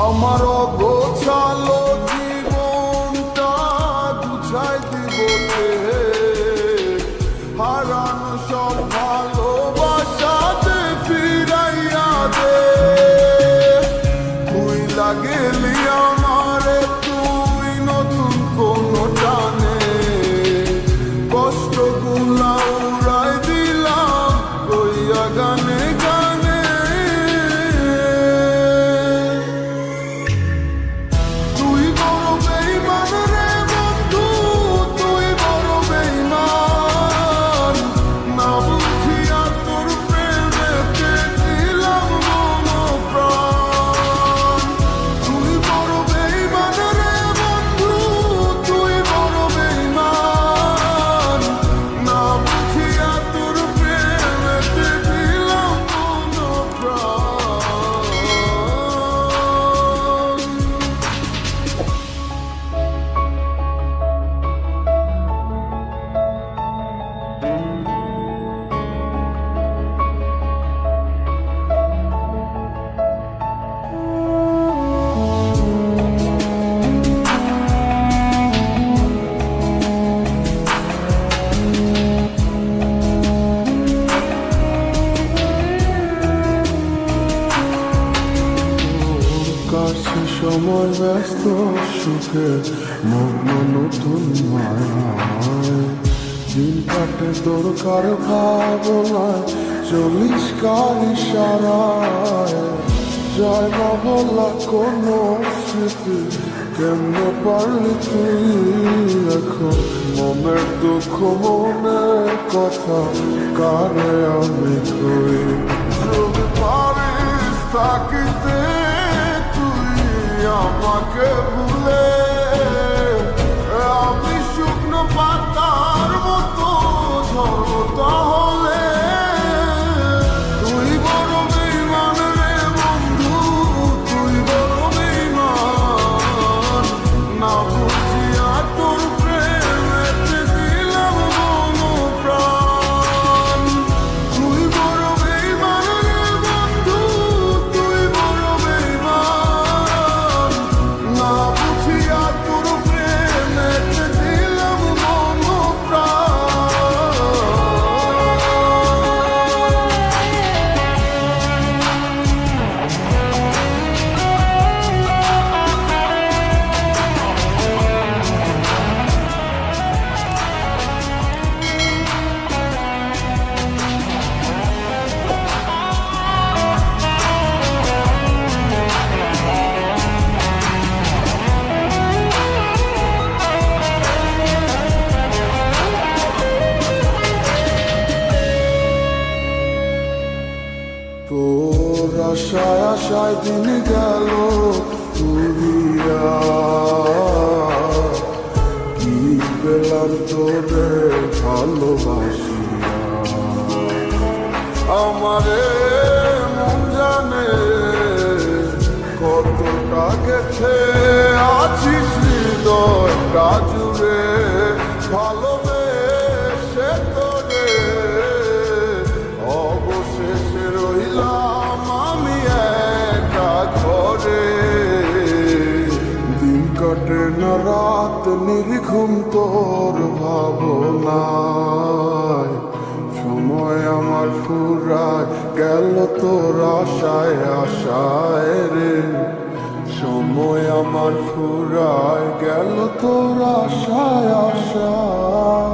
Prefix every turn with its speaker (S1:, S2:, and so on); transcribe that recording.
S1: আমার গোছালো জীবনটা গুছাই দিব কে, হারানো সব ভালোবাসাতে ফিরাইয়া দে। তুই লাগেলি আমারে, তুই নতুন কোনো টানে, কষ্টগুলা উড়াই দিলাম কইয়া গানে গানে। তুই বড় বেইমান রে বন্ধু, তুই বড় বেইমান, না বুঝিয়া তোর প্রেমেতে দিলাম মন প্রাণ। তুই বড় বেইমান রে বন্ধু, তুই বড় বেইমান, না বুঝিয়া তোর প্রেমেতে দিলাম মন প্রাণ। কাছে সময় ব্যস্ত সুখে মগ্ন নতুন মায়ায়, দিন কাটে তোর কার ভাবনায়, চলিস কার ইশারায়। যায় না বলা কোনো স্মৃতি, কেমনে পারলি তুই এখন মনের দুঃখ মনের কথা কারে আমি কই। যদি পারিস থাকিতে তুই আমাকে ভুলে, আমি শুকনো পাতার মতো ঝরব তাহলে। তুই বড় বেইমান রে বন্ধু, তুই বড় বেইমান, না বুঝিয়া তোর প্রেমেতে দিলাম মন প্রাণ। তুই বড় বেইমান রে বন্ধু, তুই বড় বেইমান, না বুঝিয়া তোর প্রেমেতে দিলাম মন প্রাণ। তোর আশায় আশায় দিন গেল ঘুরিয়া, কি পেলাম তোরে ভালোবাসিয়া। আমারে মন জানে কতটা গেছে আছিস হৃদয়টা জুড়ে, ভালোবেসে তোরে অবশেষে রইলাম আমি একা ঘরে। দিন কাটে না রাত নির্ঘুম তোর ভাবনায়, সময় আমার ফুরায় গেল তোর আশায় আশায় রে। সময় আমার ফুরায় গেল তোর আশায় আশায়।